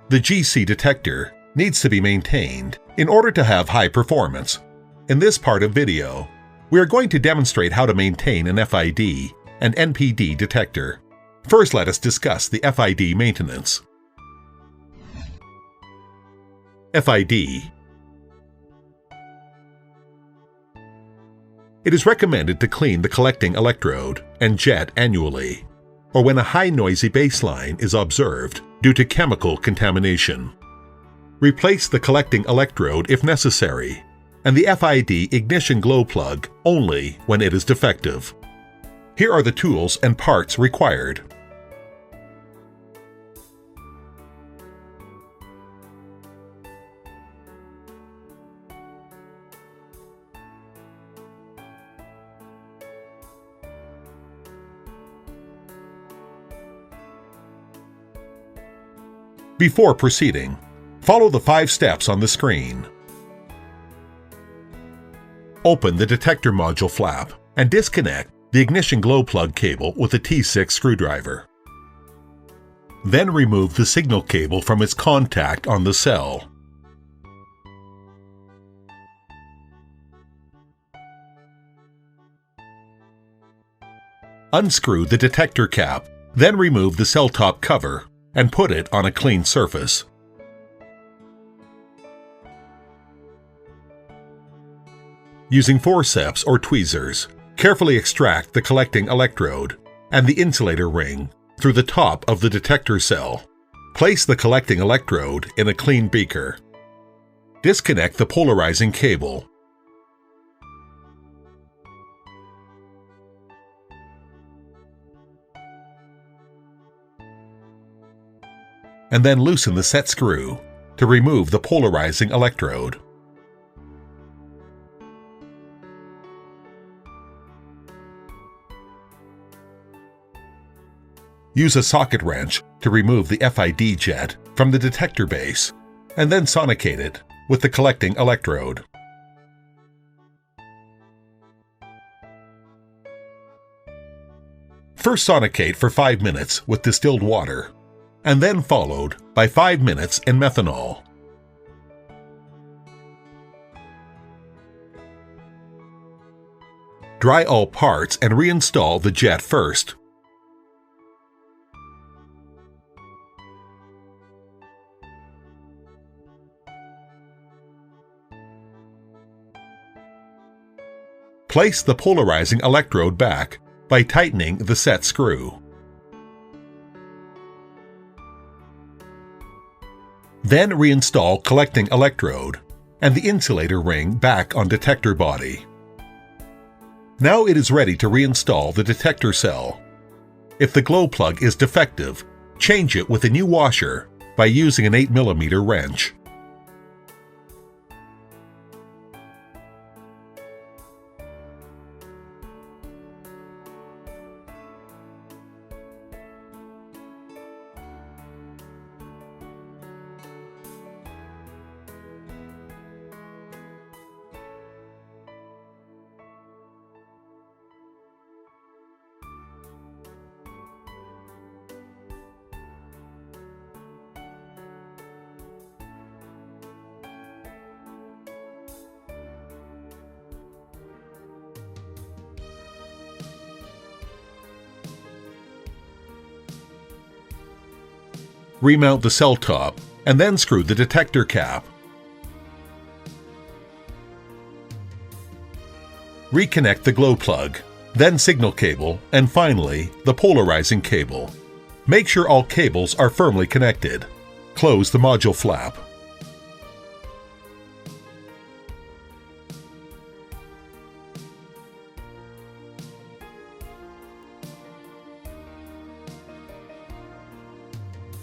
The GC detector needs to be maintained in order to have high performance. In this part of video, we are going to demonstrate how to maintain an FID and NPD detector. First, let us discuss the FID maintenance. FID. It is recommended to clean the collecting electrode and jet annually, or when a high noisy baseline is observed due to chemical contamination. Replace the collecting electrode if necessary, and the FID ignition glow plug only when it is defective. Here are the tools and parts required. Before proceeding, follow the 5 steps on the screen. Open the detector module flap and disconnect the ignition glow plug cable with a T6 screwdriver. Then remove the signal cable from its contact on the cell. Unscrew the detector cap, then remove the cell top cover and put it on a clean surface. Using forceps or tweezers, carefully extract the collecting electrode and the insulator ring through the top of the detector cell. Place the collecting electrode in a clean beaker. Disconnect the polarizing cable. And then loosen the set screw to remove the polarizing electrode. Use a socket wrench to remove the FID jet from the detector base, and then sonicate it with the collecting electrode. First sonicate for 5 minutes with distilled water, and then followed by 5 minutes in methanol. Dry all parts and reinstall the jet first. Place the polarizing electrode back by tightening the set screw. Then reinstall collecting electrode and the insulator ring back on detector body. Now it is ready to reinstall the detector cell. If the glow plug is defective, change it with a new washer by using an 8mm wrench. Remount the cell top, and then screw the detector cap. Reconnect the glow plug, then signal cable, and finally, the polarizing cable. Make sure all cables are firmly connected. Close the module flap.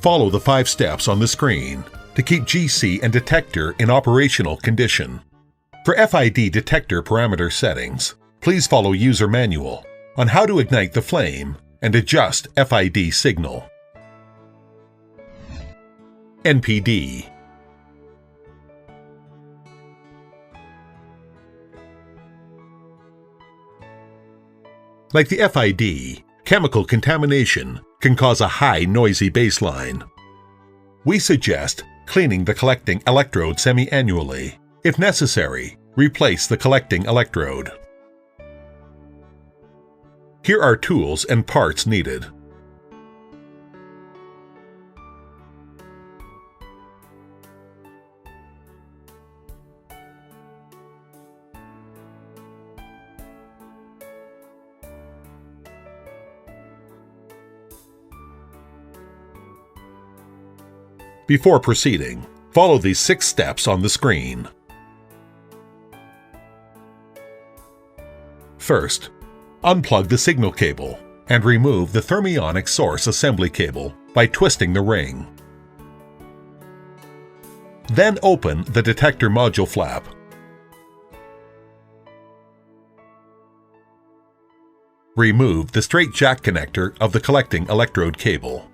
Follow the 5 steps on the screen to keep GC and detector in operational condition. For FID detector parameter settings, please follow user manual on how to ignite the flame and adjust FID signal. NPD. Like the FID, chemical contamination can cause a high noisy baseline. We suggest cleaning the collecting electrode semi-annually. If necessary, replace the collecting electrode. Here are tools and parts needed. Before proceeding, follow these 6 steps on the screen. First, unplug the signal cable and remove the thermionic source assembly cable by twisting the ring. Then open the detector module flap. Remove the straight jack connector of the collecting electrode cable.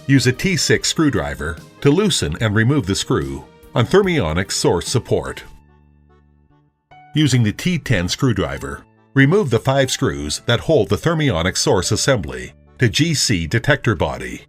Use a T6 screwdriver to loosen and remove the screw on thermionic source support. Using the T10 screwdriver, remove the 5 screws that hold the thermionic source assembly to GC detector body.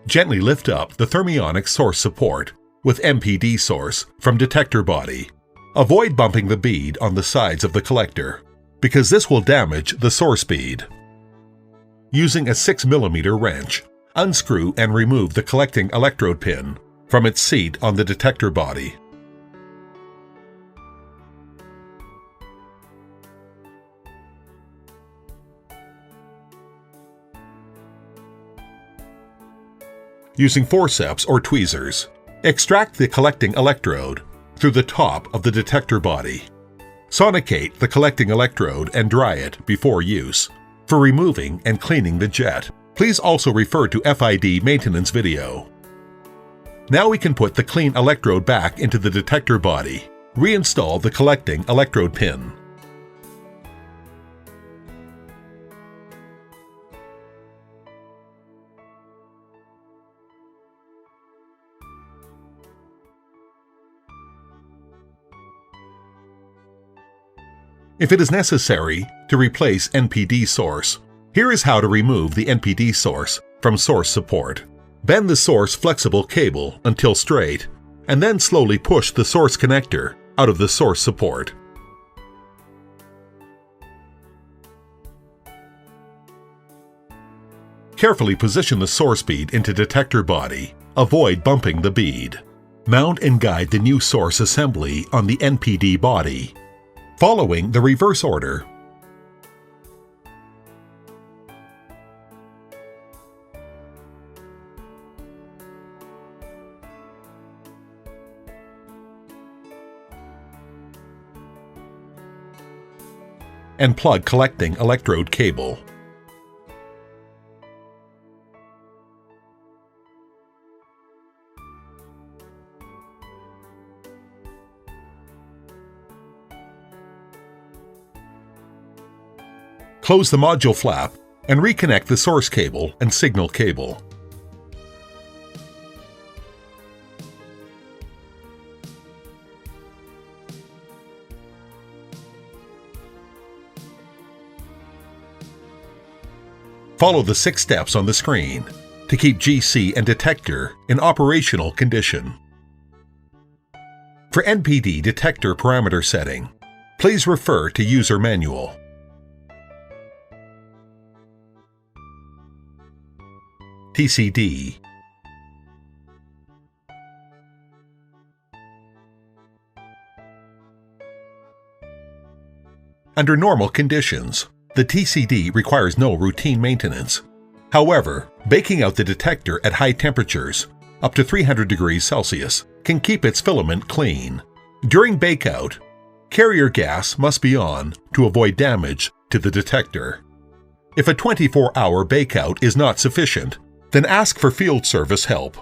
Gently lift up the thermionic source support with MPD source from detector body. Avoid bumping the bead on the sides of the collector, because this will damage the source bead. Using a 6mm wrench, unscrew and remove the collecting electrode pin from its seat on the detector body. Using forceps or tweezers, extract the collecting electrode through the top of the detector body. Sonicate the collecting electrode and dry it before use. For removing and cleaning the jet, please also refer to FID maintenance video. Now we can put the clean electrode back into the detector body. Reinstall the collecting electrode pin. If it is necessary to replace NPD source, here is how to remove the NPD source from source support. Bend the source flexible cable until straight, and then slowly push the source connector out of the source support. Carefully position the source bead into detector body. Avoid bumping the bead. Mount and guide the new source assembly on the NPD body, following the reverse order. And plug collecting electrode cable. Close the module flap and reconnect the source cable and signal cable. Follow the 6 steps on the screen to keep GC and detector in operational condition. For NPD detector parameter setting, please refer to user manual. TCD. Under normal conditions, the TCD requires no routine maintenance. However, baking out the detector at high temperatures, up to 300 degrees Celsius, can keep its filament clean. During bakeout, carrier gas must be on to avoid damage to the detector. If a 24-hour bakeout is not sufficient, then ask for field service help.